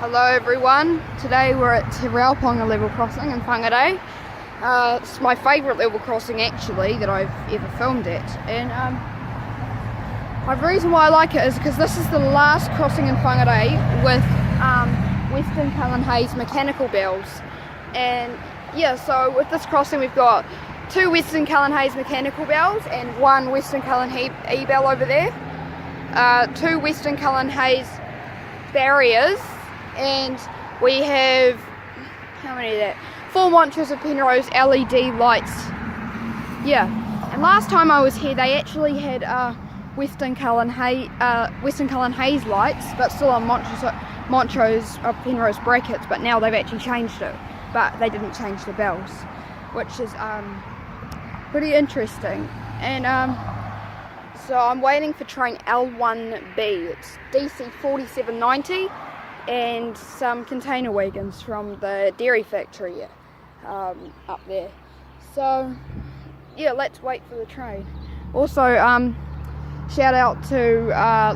Hello everyone, today we're at Te Rauponga level crossing in Whangarei. It's my favourite level crossing actually that I've ever filmed at, and the reason why I like it is because this is the last crossing in Whangarei with Western Cullen Hayes mechanical bells. And yeah, so with this crossing we've got 2 Western Cullen Hayes mechanical bells and 1 Western Cullen E-bell over there, 2 Western Cullen Hayes barriers, and we have, how many is that? 4 Montrose of Penrose LED lights. Yeah, and last time I was here they actually had Western Cullen Hayes lights, but still on Montrose of Penrose brackets, but now they've actually changed it, but they didn't change the bells, which is pretty interesting. And so I'm waiting for train L1B. It's DC 4790 and some container wagons from the dairy factory up there. So yeah, let's wait for the train. Also, shout out to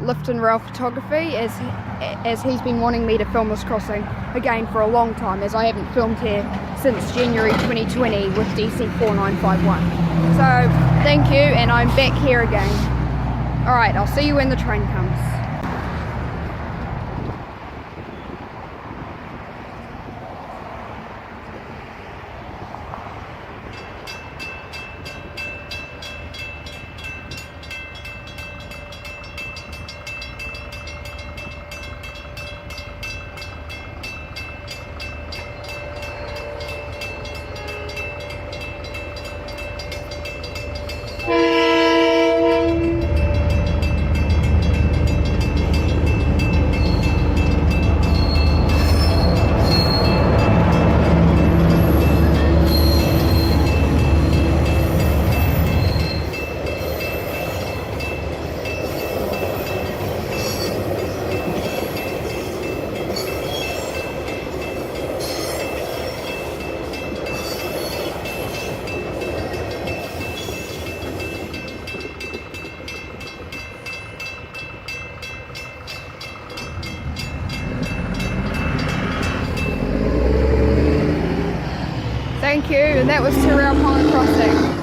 Lifton Rail Photography, as he's been wanting me to film this crossing again for a long time, as I haven't filmed here since January 2020 with DC 4951. So thank you, and I'm back here again. Alright, I'll see you when the train comes. Thank you, and that was Te Rauponga crossing.